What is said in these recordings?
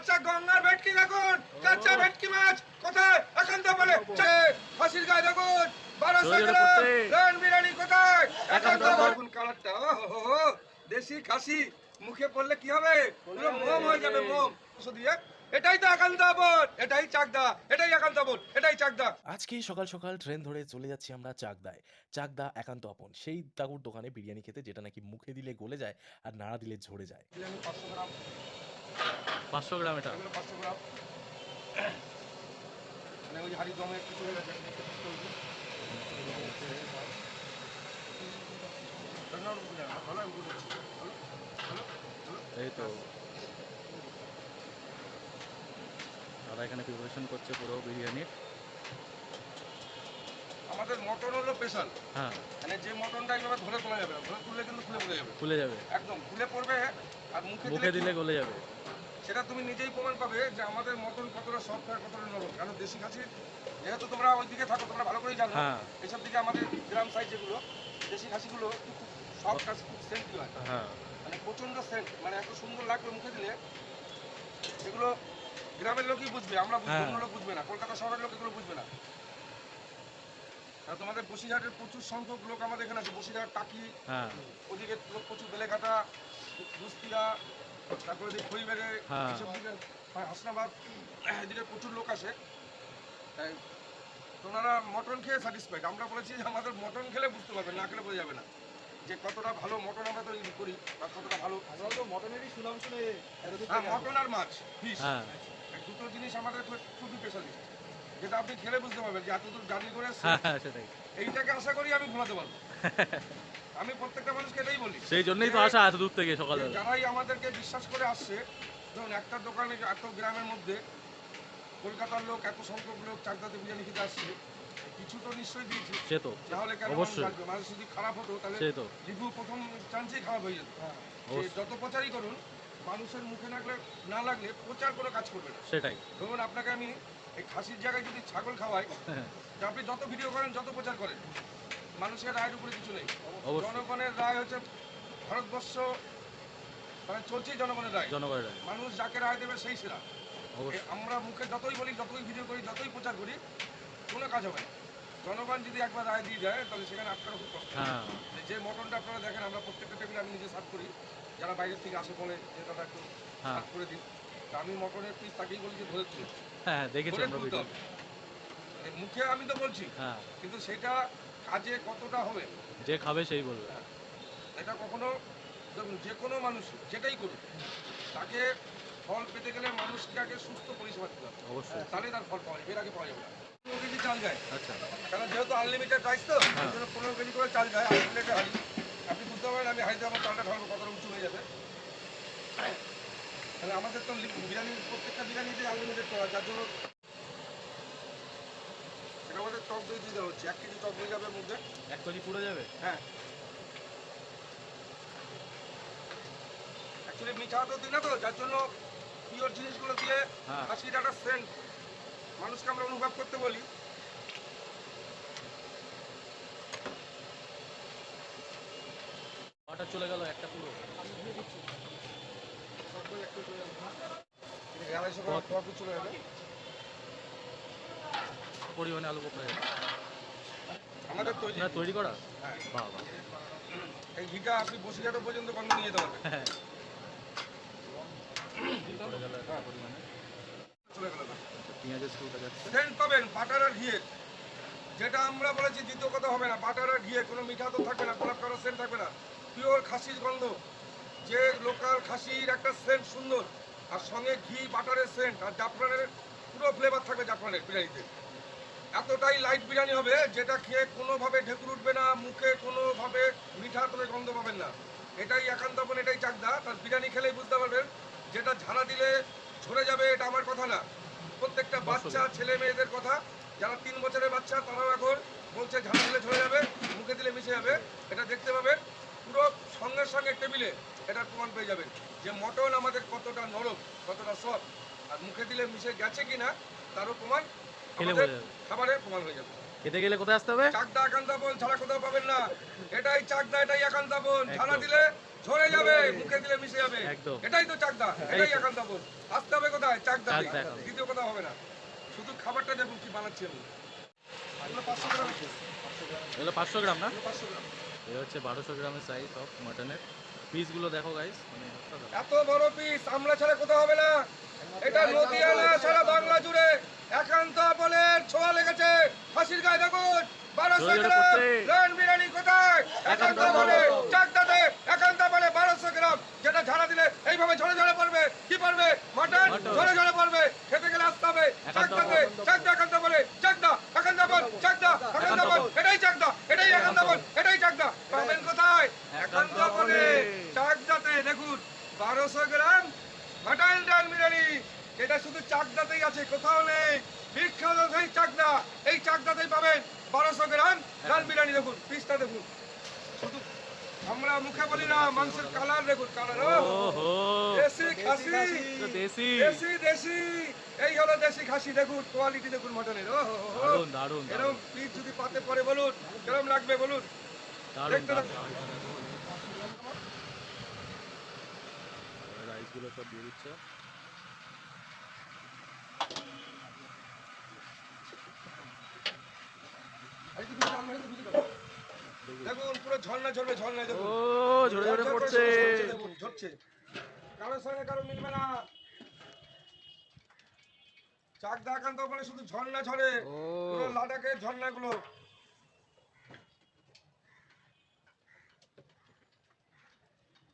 আচ্ছা গঙ্গার ভেটকি দেখুন, কাঁচা ভেটকি মাছ কোথায়? একান্ত বলে ফাঁসির গায়ে দেখুন 1200 গ্রাম রান বিরিয়ানি কোথায়? একান্ত দেখুন কালারটা, ওহো দেশি খাসি মুখে পড়লে কি হবে? পুরো মোম হয়ে যাবে, মোম দিয়ে। এটাই তো একান্ত আপন, এটাই চাকদা, এটাই একান্ত আপন, এটাই চাকদা। আজকে সকাল সকাল ট্রেন ধরে চলে যাচ্ছি আমরা চাকদায়। চাকদা একান্ত আপন সেই দাগুর দোকানে বিরিয়ানি খেতে, যেটা নাকি মুখে দিলে গলে যায় আর নাড়া দিলে ঝরে যায়। বিরিয়ানি 500 গ্রাম, 500 গ্রাম এটা। এগুলো 500 গ্রাম। মানে ওই হাড়ি জমে একটু চলে গেছে। এই তো দাদা এখানে প্রিপারেশন করছে পুরো বিরিয়ানির। আমাদের মটন হলো স্পেশাল, হ্যাঁ, মানে যে মটনটা এইভাবে ধরে তোলা যাবে না, ধরে তুললে কিন্তু খুলে পড়ে যাবে, খুলে যাবে, একদম খুলে পড়বে। আর মুখে মুখে দিলে দিলে গলে যাবে। সেটা তুমি নিজেই প্রমাণ পাবে যে আমাদের মটন কতটা সফট আর কতটা নরম। কারণ দেশি খাসির, যেহেতু তোমরা ওই দিকে থাকো তোমরা ভালো করেই জানো, হ্যাঁ এইসব দিকে আমাদের গ্রাম সাইড যেগুলো দেশি খাসিগুলো খুব সফট আর খুব সেন্টি হয়, হ্যাঁ, মানে প্রচণ্ড সেন্ট, মানে এত সুন্দর লাগবে মুখে দিলে। এগুলো গ্রামের লোকই বুঝবে, আমরা বুঝবো, হ্যাঁ। অন্য লোক বুঝবে না, কলকাতা শহরের লোক এগুলো বুঝবে না। আর তোমাদের বসিরহাটের প্রচুর সংখ্যক লোক আমাদের এখানে আছে, বসিরহাট, টাকি, হ্যাঁ, ওদিকে লোক প্রচুর, বেলেঘাটা, কুষ্টিয়া, তারপরে দিকে খড়িবেড়ে, হ্যাঁ। এইসব দিকে হাসনাবাদ, এদিকে প্রচুর লোক আসে। তাই তোমরা মটন খেয়ে স্যাটিসফাইড। আমরা বলেছি যে আমাদের মটন খেলে বুঝতে পারবে, না খেলে বোঝা যাবে না যে কতটা ভালো মটন আমরা তৈরি করি বা কতটা ভালো। আমরা তো মটনেরই সুনাম শুনে, হ্যাঁ মটন আর মাছ, ফিশ, হ্যাঁ, দুটো জিনিস আমাদের খুবই স্পেশালিস্ট, যেটা আপনি খেলে বুঝতে পারবেন যে এতদূর জার্নি করে এসেছেন। হ্যাঁ, হ্যাঁ, সেটাই। এইটাকে আশা করি আমি ঘোরাতে পারবো। আমি প্রত্যেকটা মানুষকে এটাই বলি, সেই জন্যই তো আসা এত দূর থেকে সকালবেলা। যারাই আমাদেরকে বিশ্বাস করে আসছে। ধরুন একটা দোকানে এত গ্রামের মধ্যে কলকাতার লোক, এত সংখ্যক লোক চাকদাতে বিরিয়ানি খেতে আসছে, কিছু তো নিশ্চয়ই দিয়েছে, সে তো তাহলে কেন অবশ্যই। লাগবে? মানুষ যদি খারাপ হতো তাহলে সে তো রিভিউ প্রথম চান্সেই খারাপ হয়ে যেত। যে যত প্রচারই করুন, মানুষের মুখে না লাগলে প্রচার কোনো কাজ করবে না। সেটাই। ধরুন আপনাকে আমি এই খাসির জায়গায় যদি ছাগল খাওয়াই, তা আপনি যত ভিডিও করেন, যত প্রচার করেন, মানুষের রায়ের উপরে কিছু নেই। অবশ্যই। জনগণের রায় হচ্ছে ভারতবর্ষ, মানে চলছেই জনগণের রায়। জনগণের রায়। মানুষ যাকে রায় দেবে সেই সেরা। অবশ্যই। আমরা মুখে যতই বলি, যতই ভিডিও করি, যতই প্রচার করি, কোনো কাজ হবে না। জনগণ যদি একবার রায় দিয়ে যায় তাহলে সেখানে আটকানো খুব কষ্ট। হ্যাঁ, যে মটনটা আপনারা দেখেন, আমরা প্রত্যেকটা টেবিলে আমি নিজে সার্ভ করি, যারা বাইরের থেকে আসে বলে যে দাদা একটু হ্যাঁ, সার্ভ করে দিন, তা আমি মটনের পিস তাকেই বলি যে ধরে তুলে, হ্যাঁ, দেখেছি ধরে আমরা তুলতে ভিডিও। হবে। এই মুখে আমি তো বলছি, হ্যাঁ, কিন্তু সেটা কাজে কতটা হবে যে খাবে সেই বলবে। এটা কখনো, দেখুন যে কোনো মানুষ যেটাই করুক, তাকে ফল পেতে গেলে মানুষকে আগে সুস্থ পরিষেবা দিতে হবে, অবশ্যই। তাহলে তার ফল পাওয়া যাবে, এর আগে পাওয়া যাবে না। 15 কেজি চাল যায়, আচ্ছা। কারণ যেহেতু আনলিমিটেড রাইস তো, হ্যাঁ। ওই জন্য 15 কেজি করে চাল যায়, 8 প্লেটে হাঁড়ি। আপনি বুঝতে পারেন আমি হাঁড়িতে আমার চালটা ঢালবো কতটা উঁচু হয়ে যাবে। তাহলে আমাদের তো বিরিয়ানি, প্রত্যেকটা বিরিয়ানিতে আনলিমিটেড করা, যার জন্য এটা আমাদের টক দই দিয়ে দেওয়া হচ্ছে। 1 কেজি টক দই যাবে এর মধ্যে। 1 কেজি পুরো যাবে? হ্যাঁ, অ্যাকচুয়ালি মিঠা তো দিই না তো, যার জন্য পিওর জিনিসগুলো দিয়ে হ্যাঁ। খাসির একটা সেন্ট মানুষকে আমরা অনুভব করতে বলি। অর্ডার চলে গেল একটা পুরো। 250 গ্রাম টক চলে যাবে। পরিমাণে আলু কোথায়? আমাদের তৈরি, না তৈরি করা? হ্যাঁ। বাহ, বাহ। এই ঘিটা আপনি বসিরহাট পর্যন্ত গন্ধ নিয়ে যেতে পারবেন। হ্যাঁ। চলে গেল একটা পরিমাণে। চলে গেল। আচ্ছা, পেঁয়াজের স্যুপটা যাচ্ছে। সেন্ট পাবেন বাটার আর ঘিয়ের, যেটা আমরা বলেছি দ্বিতীয় কথা হবে না। বাটার আর ঘিয়ে কোনো মিঠা তো থাকবে না, গোলাপ কালার সেন্ট থাকবে না, পিওর খাসির গন্ধ, যে লোকাল খাসির একটা সেন্ট সুন্দর, আর সঙ্গে ঘি বাটারের সেন্ট, আর জাফরানের পুরো ফ্লেভার থাকবে জাফরানের বিরিয়ানিতে। এতটাই লাইট বিরিয়ানি হবে যেটা খেয়ে কোনোভাবে ঢেকুর উঠবে না, মুখে কোনোভাবে মিঠা তবে গন্ধ পাবেন না। এটাই একান্ত আপন, এটাই চাকদা। তার বিরিয়ানি খেলেই বুঝতে পারবেন যেটা ঝাড়া দিলে ঝরে যাবে, এটা আমার কথা না, প্রত্যেকটা বাচ্চা ছেলে মেয়েদের কথা। যারা 3 বছরের বাচ্চা তারাও এখন বলছে ঝাড়া দিলে ঝরে যাবে, মুখে দিলে মিশে যাবে। এটা দেখতে পাবেন পুরো সঙ্গে সঙ্গে টেবিলে, এটার প্রমাণ পেয়ে যাবেন যে মটন আমাদের কতটা নরম, কতটা সফট, আর মুখে দিলে মিশে গেছে কিনা তারও প্রমাণ খেলে আমাদের বোঝা যাবে। খাবারের প্রমাণ হয়ে যাবে। খেতে গেলে কোথায় আসতে হবে? চাকদা একান্তাপন ছাড়া কোথাও পাবেন না। এটাই চাকদা, এটাই একান্তাপন। একদম। ছানা দিলে ঝরে যাবে, মুখে দিলে মিশে যাবে। একদম। এটাই তো চাকদা, এটাই একান্তাপন। আসতে হবে কোথায়? চাকদাতে। চাকদা একান্তাপন। দ্বিতীয় কথা হবে না। শুধু খাবারটা দেখুন কি বানাচ্ছি আমি। এগুলো 500 গ্রাম আছে। এগুলো 500 গ্রাম না? এগুলো 500 গ্রাম। এই হচ্ছে 1200 গ্রামের সাইজ অফ মাটনের পিসগুলো দেখো গাইস, মানে অসাধারণ। এত বড় পিস আমরা ছাড়া কোথাও হবে না। এটা নদিয়া না, সারা বাংলা জুড়ে একান্তাপনের ছোঁয়া লেগেছে। ফাঁসির গায়ে দেখুন 1200 জোরে জোরে গ্রাম পড়ছে। লাল বিরিয়ানি কোথায়? একান্তাপনে, চাকদাতে একান্তাপনে 1200 গ্রাম, যেটা ঝাড়া দিলে এইভাবে ঝরে ঝরে পড়বে। কি পড়বে? Mutton mutton. ঝরে ঝরে পড়বে। খেতে গেলে আসতে হবে চাকদাতে। চাকদা একান্তাপনে, চাকদা একান্তাপন, চাকদা একান্তাপন, এটাই চাকদা, এটাই একান্তাপন, এটাই চাকদা। পাবেন কোথায়? একান্তাপনে, চাকদাতে। দেখুন 1200 গ্রাম মাটন ডাল বিরিয়ানি। এটা শুধু চাকদাতেই আছে, কোথাও নেই। বিখ্যাত সেই চাকদা, এই চাকদাতেই পাবেন 1200 গ্রাম ডাল বিরিয়ানি। দেখুন পিসটা দেখুন, শুধু আমরা মুখে বলি না, মাংসের কালার দেখুন, কালার ওহো, দেশি খাসি, তো দেশি। দেশি দেশি, এই হলো দেশি খাসি। দেখুন কোয়ালিটি দেখুন মাটনের, ও দারুণ দারুণ এরকম পিস যদি পাতে পরে বলুন কেরম লাগবে বলুন। দারুণ দেখতে দারুণ। রাইসগুলো সব দিয়ে দিচ্ছে। দেখুন পুরো ঝর্ণা ঝরবে, ঝর্ণা দেখুন। ও ঝরে ঝরে পড়ছে। দেখুন ঝরছে, কারোর সঙ্গে কারো মিলবে না। চাকদা একান্তাপনে শুধু ঝর্ণা ঝরে, ও পুরো লাদাখের ঝর্ণাগুলো।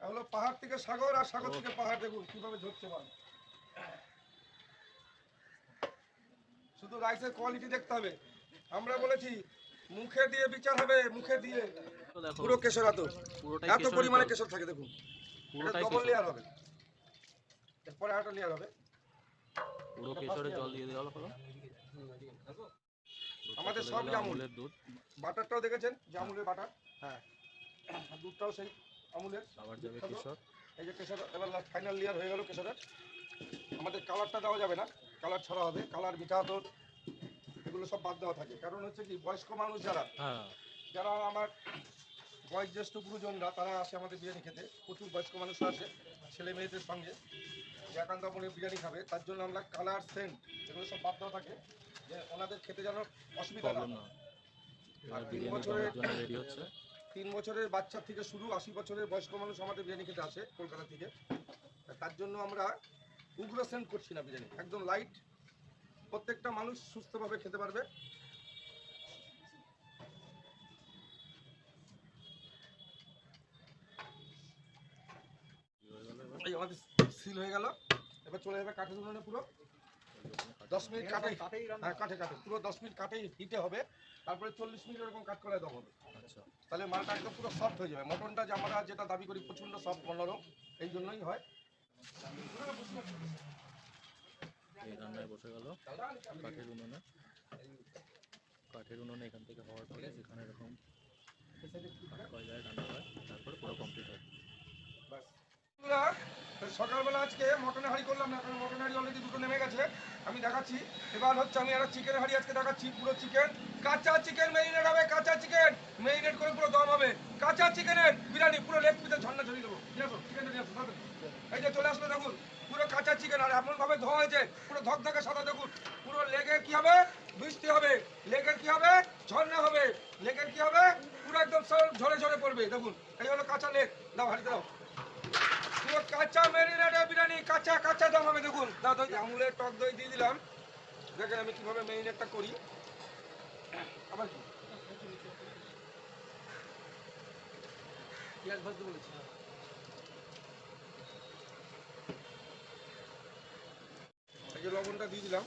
হলো পাহাড় থেকে সাগর, আর সাগর থেকে পাহাড়। দেখুন কিভাবে ঝরছে মাল। শুধু রাইসের কোয়ালিটি দেখতে হবে। আমরা বলেছি মুখে দিয়ে বিচার হবে, মুখে দিয়ে। তো দেখো পুরো কেশর এত, পুরোটাই এত কেশরের পরিমাণে জল। কেশর থাকে। দেখুন এটা পুরোটাই ডবল কেশর। লেয়ার হবে, এরপরে আরেকটা লেয়ার হবে। পুরো কেশরের জল দিয়ে দেওয়া হলো। আমাদের চলে সব গেলো জামুল। আমুলের দুধ। বাটারটাও দেখেছেন, জামুলের বাটার। হ্যাঁ, আর দুধটাও সেই আমুলের। আবার যাবে কেশর। এই যে কেশর এবার ফাইনাল লেয়ার হয়ে গেল কেশরের। আমাদের কালারটা দেওয়া যাবে না, কালার ছাড়া হবে। কালার মিঠা তো এগুলো সব বাদ দেওয়া থাকে। কারণ হচ্ছে কি, বয়স্ক মানুষ যারা, হ্যাঁ যারা আমার বয়োজ্যেষ্ঠ গুরুজনরা, তারা আসে আমাদের বিরিয়ানি খেতে। প্রচুর বয়স্ক মানুষ আসে ছেলে মেয়েদের সঙ্গে, যে একান্তাপনে বিরিয়ানি খাবে। তার জন্য আমরা কালার, সেন্ট এগুলো সব বাদ দেওয়া থাকে, যে ওনাদের খেতে যেন অসুবিধা না প্রবলেম হয়। না। আর এবার 3 বিরিয়ানি বছরের খাওয়ার জন্য রেডি হচ্ছে। 3 বছরের বাচ্চা থেকে শুরু 80 বছরের বয়স্ক মানুষ আমাদের বিরিয়ানি খেতে আসে কলকাতা থেকে। তার জন্য আমরা উগ্র সেন্ট করছি না বিরিয়ানি, একদম লাইট। প্রত্যেকটা মানুষ সুস্থভাবে খেতে পারবে। এই আমাদের সিল হয়ে গেল। এবার চলে যাবে কাঠের উনুনে। পুরো 10 মিনিট কাঠে, হ্যাঁ কাঠে কাঠে, পুরো 10 মিনিট কাঠে হিটে হবে। তারপরে 40 মিনিট এরকম কাট করে দেওয়া হবে। আচ্ছা তাহলে মালটা একদম পুরো সফট হয়ে যাবে। মটনটা যে আমরা যেটা দাবি করি প্রচণ্ড সফট, নরম, এই জন্যই হয়। এই রান্নায় বসে গেল কাঠের উনুনে। কাঠের উনুনে এখান থেকে হওয়ার পরে এখানে এরকম কাঠ কয়লায় রান্না হয়, তারপরে পুরো কমপ্লিট হয়। বন্ধুরা, সকালবেলা আজকে মটনের হাঁড়ি করলাম না, কারণ মটনের হাঁড়ি অলরেডি দুটো নেমে গেছে। আমি দেখাচ্ছি। এবার হচ্ছে আমি একটা চিকেনের হাঁড়ি আজকে দেখাচ্ছি। পুরো চিকেন, কাঁচা চিকেন মেরিনেট হবে। কাঁচা চিকেন মেরিনেট করে পুরো দম হবে। কাঁচা চিকেনের বিরিয়ানি, পুরো লেগ পিসে ঝর্ণা ঝরিয়ে দেবো। চিকেনটা নিয়ে আসো তাড়াতাড়ি। এই যে চলে আসলো দেখুন, পুরো কাঁচা চিকেন, আর এমন ভাবে ধোয়া হয়েছে পুরো ধকধকে সাদা। দেখুন পুরো লেগের কি হবে, বৃষ্টি হবে। লেগের কি হবে, ঝর্ণা হবে। লেগের কি হবে, পুরো একদম ঝরে ঝরে পড়বে। দেখুন এই হলো কাঁচা লেগ। দাও হাঁড়িতে দাও। পুরো কাঁচা মেরিনেটেড বিরিয়ানি, কাঁচা কাঁচা দাম হবে। দেখুন দাও দাও, আমুলের টক দই দিয়ে দিলাম। দেখেন আমি কিভাবে মেরিনেটটা করি। আবার কি পেঁয়াজ ভাজতে বলেছি। এই যে লবণটা দিয়ে দিলাম।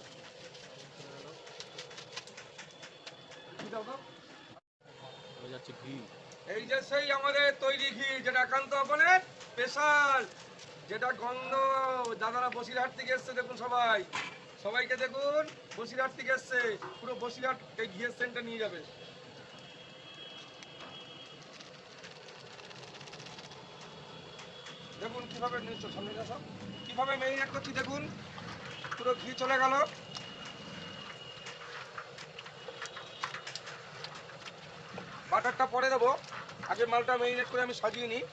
কি দাও দাও। হয়ে যাচ্ছে ঘি। এই যে সেই আমাদের তৈরি ঘি, যেটা একান্তাপনের স্পেশাল, যেটা গন্ধ। দাদারা বসিরহাট থেকে এসছে, দেখুন সবাই, সবাইকে দেখুন বসিরহাট থেকে এসছে। পুরো বসিরহাট এই ঘিয়ের সেন্টটা নিয়ে যাবে। দেখুন কিভাবে নিশ্চয় সামনে আসো, কিভাবে মেরিনেট করছি। দেখুন পুরো ঘি চলে গেল। বাটারটা পরে দেবো, আগে মালটা ম্যারিনেট করে আমি সাজিয়ে নিই,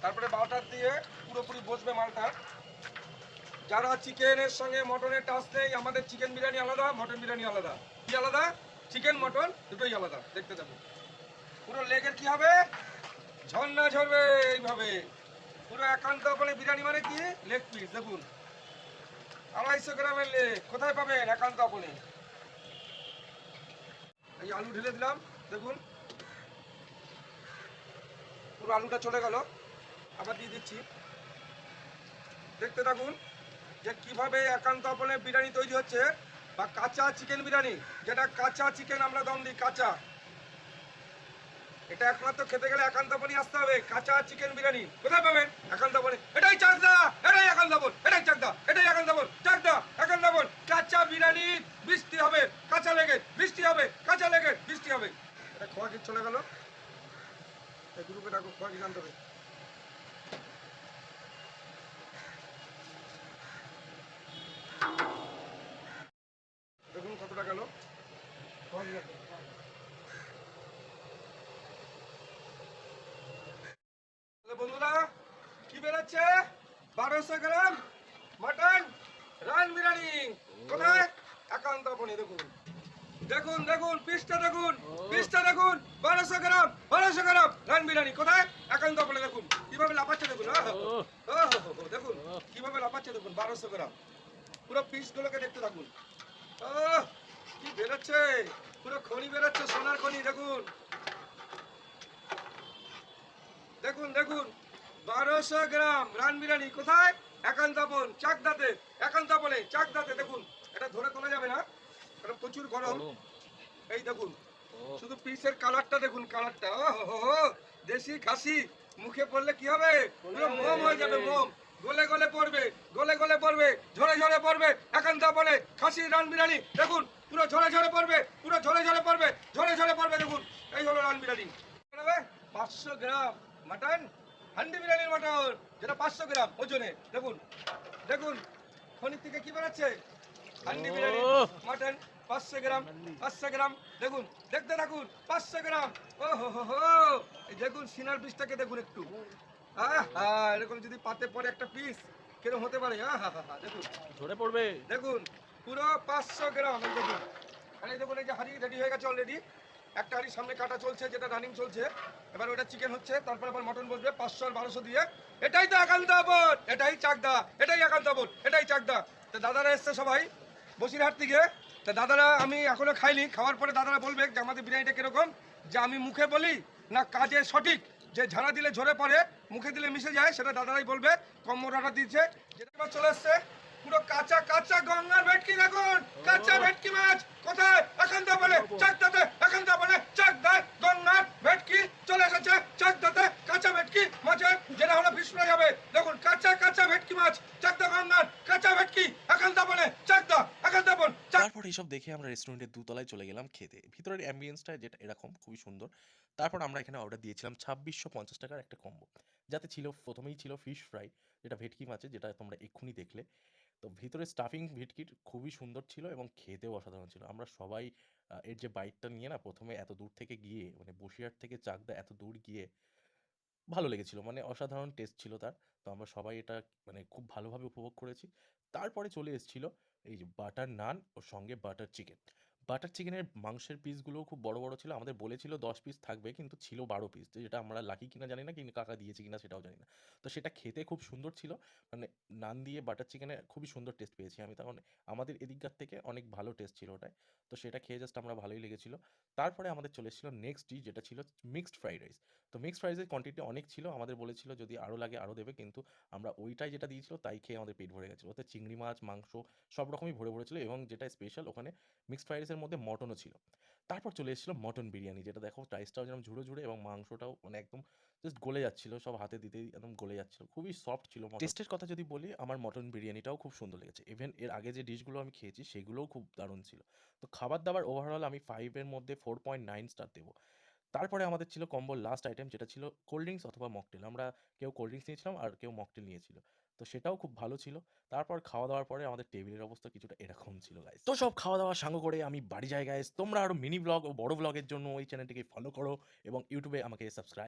তারপরে বাটার দিয়ে পুরোপুরি বসবে মালটা। যারা চিকেনের সঙ্গে মটনের টাচ নেই, আমাদের চিকেন বিরিয়ানি আলাদা, মটন বিরিয়ানি আলাদা। কি আলাদা? চিকেন মটন দুটোই আলাদা। দেখতে দেবো পুরো লেগের কি হবে, ঝর্ণা ঝরবে এইভাবে। পুরো একান্ত বলে বিরিয়ানি মানে কি, লেগ পিস। দেখুন 250 গ্রামের লেগ কোথায় পাবেন? একান্ত আপনি। এই আলু ঢেলে দিলাম, দেখুন পুরো আলুটা চলে গেল। আবার দিয়ে দিচ্ছি, দেখতে থাকুন যে কিভাবে একান্ত আপনে বিরিয়ানি তৈরি হচ্ছে, বা কাঁচা চিকেন বিরিয়ানি, যেটা কাঁচা চিকেন আমরা দম দিই কাঁচা। এটা একমাত্র খেতে গেলে একান্ত আপনি আসতে হবে। কাঁচা চিকেন বিরিয়ানি কোথায় পাবেন? একান্ত আপনি। এটাই চাকদা, এটাই একান্ত আপন, এটাই চাকদা, এটাই একান্ত আপন, চাকদা একান্ত আপন। কাঁচা বিরিয়ানি বৃষ্টি হবে, কাঁচা লেগে বৃষ্টি হবে, কাঁচা লেগে বৃষ্টি হবে। এটা খোয়া কি চলে গেল, এই গ্রুপে ডাকো, খোয়া কি জানতে হবে। দেখুন কতটা গেল, খোয়া কি জানতে হবে। তাহলে বন্ধুরা কি বেরোচ্ছে, 1200 গ্রাম মটন রান বিরিয়ানি। কোথায়? একান্ত আপনি। দেখুন দেখুন দেখুন পিসটা দেখুন, পিসটা দেখুন, 1200 গ্রাম, 1200 গ্রাম রান বিরিয়ানি। কোথায়? একান্ত আপনি। দেখুন কিভাবে লাফাচ্ছে, দেখুন দেখুন কিভাবে লাফাচ্ছে, দেখুন 1200 গ্রাম। পুরো পিসগুলোকে দেখতে থাকুন। কি বেরোচ্ছে, পুরো খনি বেরোচ্ছে, সোনার খনি। দেখুন দেখুন দেখুন 1200 গ্রাম রান বিরিয়ানি। কোথায়? একান্ত আপন, চাকদাতে। একান্ত আপনে চাকদাতে। দেখুন এটা ধরে তোলা যাবে না, এটা প্রচুর গরম। গরম। এই দেখুন ও, শুধু পিসের কালারটা দেখুন, কালারটা দেশি খাসি মুখে পড়লে কি হবে, পুরো মোম হয়ে যাবে, মোম গলে গলে পড়বে, গলে গলে পড়বে, ঝরে ঝরে পড়বে। একান্ত আপনে খাসি রান বিরিয়ানি। দেখুন পুরো ঝরে ঝরে পড়বে, পুরো ঝরে ঝরে পড়বে, ঝরে ঝরে পড়বে। দেখুন এই হলো রান বিরিয়ানি। 500 গ্রাম মাটন, হান্ডি বিরিয়ানির মটন, যেটা 500 গ্রাম ওজনে। দেখুন দেখুন খনির থেকে কি বেরোচ্ছে, হান্ডি বিরিয়ানি মাটন 500 গ্রাম, 500 গ্রাম। দেখুন দেখতে থাকুন 500 গ্রাম। ও হো, এই দেখুন সিনার পিসটাকে দেখুন একটু। এরকম যদি পাতে পরে একটা পিস কিরকম হতে পারে। দেখুন ঝরে পড়বে। দেখুন পুরো 500 গ্রাম। এই দেখুন, আর এই দেখুন এই যে হাঁড়ি রেডি হয়ে গেছে অলরেডি। একটা হাঁড়ি সামনে কাটা চলছে, যেটা রানিং চলছে। এবার ওটা চিকেন হচ্ছে, তারপর আবার মটন বসবে 500 আর 1200 দিয়ে। এটাই তো একান্ত আপন, এটাই চাকদা, এটাই একান্ত আপন, এটাই চাকদা। তো দাদারা এসছে সবাই বসিরহাট থেকে। তা দাদারা আমি এখনো খাইনি, খাওয়ার পরে দাদারা বলবে যে আমাদের বিরিয়ানিটা কিরকম। যে আমি মুখে বলি না কাজে সঠিক, যে ঝাড়া দিলে ঝরে পড়ে, মুখে দিলে মিশে যায়, সেটা দাদারাই বলবে। কম অর্ডার দিচ্ছে, যেটা এবার চলে আসছে পুরো কাঁচা কাঁচা গঙ্গার ভেটকি। দেখুন কাঁচা ভেটকি মাছ কোথায়? একান্ত বলে চাকদাতে, একান্ত বলে চাকদায় গঙ্গার ভেটকি চলে এসেছে। চাকদাতে কাঁচা ভেটকি মাছের, যেটা হলো ফিশ ফ্রাই হবে। দেখুন কাঁচা কাঁচা ভেটকি মাছ, চাকদা গঙ্গার কাঁচা ভেটকি, একান্ত বলে চাকদা, একান্ত বন। তারপর এইসব দেখে আমরা রেস্টুরেন্টের দোতলায় চলে গেলাম খেতে। ভিতরের অ্যাম্বিয়েন্সটা যেটা এরকম খুবই সুন্দর। তারপর আমরা এখানে অর্ডার দিয়েছিলাম 2650 টাকার একটা কম্বো, যাতে ছিল প্রথমেই ছিল ফিশ ফ্রাই, যেটা ভেটকি মাছের, যেটা তোমরা এক্ষুনি দেখলে। তো ভিতরে স্টাফিং ভেটকির খুবই সুন্দর ছিল এবং খেতেও অসাধারণ ছিল। আমরা সবাই এর যে বাইকটা নিয়ে না প্রথমে এত দূর থেকে গিয়ে, মানে বসিরহাট থেকে চাকদা এত দূর গিয়ে ভালো লেগেছিল। মানে অসাধারণ টেস্ট ছিল তার। তো আমরা সবাই এটা মানে খুব ভালোভাবে উপভোগ করেছি। তারপরে চলে এসেছিল এই যে বাটার নান ওর সঙ্গে বাটার চিকেন। বাটার চিকেনের মাংসের পিসগুলোও খুব বড়, বড় ছিল। আমাদের বলেছিল 10 পিস থাকবে, কিন্তু ছিল 12 পিস। যেটা আমরা লাকি কিনা জানি না, কিন্তু কাকা দিয়েছে কিনা সেটাও জানি না। তো সেটা খেতে খুব সুন্দর ছিল। মানে নান দিয়ে বাটার চিকেনে খুবই সুন্দর টেস্ট পেয়েছি আমি তখন। আমাদের এদিককার থেকে অনেক ভালো টেস্ট ছিল ওটায়। তো সেটা খেয়ে জাস্ট আমরা ভালোই লেগেছিল। তারপরে আমাদের চলে এসেছিল নেক্সট ডিশ, যেটা ছিল মিক্সড ফ্রাইড রাইস। তো মিক্সড ফ্রাইড রাইসের কোয়ান্টিটি অনেক ছিল। আমাদের বলেছিল যদি আরও লাগে আরও দেবে, কিন্তু আমরা ওইটাই যেটা দিয়েছিল তাই খেয়ে আমাদের পেট ভরে গেছিল। ওতে চিংড়ি মাছ, মাংস সব রকমই ভরে ভরে ছিল, এবং যেটা স্পেশাল ওখানে মিক্সড ফ্রাইড রাইসের মধ্যে মটনও ছিল। তারপর চলে এসেছিল মটন বিরিয়ানি, যেটা দেখো রাইসটাও যেরকম ঝুড়ো ঝুড়ে এবং মাংসটাও মানে একদম জাস্ট গলে যাচ্ছিল, সব হাতে দিতেই একদম গলে যাচ্ছিল, খুবই সফট ছিল। টেস্টের কথা যদি বলি, আমার মটন বিরিয়ানিটাও খুব সুন্দর লেগেছে। ইভেন এর আগে যে ডিশগুলো আমি খেয়েছি সেগুলোও খুব দারুণ ছিল। তো খাবার দাবার ওভারঅল আমি 5 এর মধ্যে 4.9 স্টার দেবো। তারপরে আমাদের ছিল কম্বোর লাস্ট আইটেম, যেটা ছিল কোল্ড ড্রিঙ্কস অথবা মকটেল। আমরা কেউ কোল্ড ড্রিঙ্কস নিয়েছিলাম আর কেউ মকটেল নিয়েছিল। তো সেটাও খুব ভালো ছিল। তারপর খাওয়া দাওয়ার পরে আমাদের টেবিলের অবস্থা কিছুটা এরকম ছিল গাইস। তো সব খাওয়া দাওয়া সাঙ্গ করে আমি বাড়ি যাই গাইস। তোমরা আরো মিনি ব্লগ ও বড় ব্লগের জন্য ওই চ্যানেলটিকে ফলো করো এবং ইউটিউবে আমাকে সাবস্ক্রাইব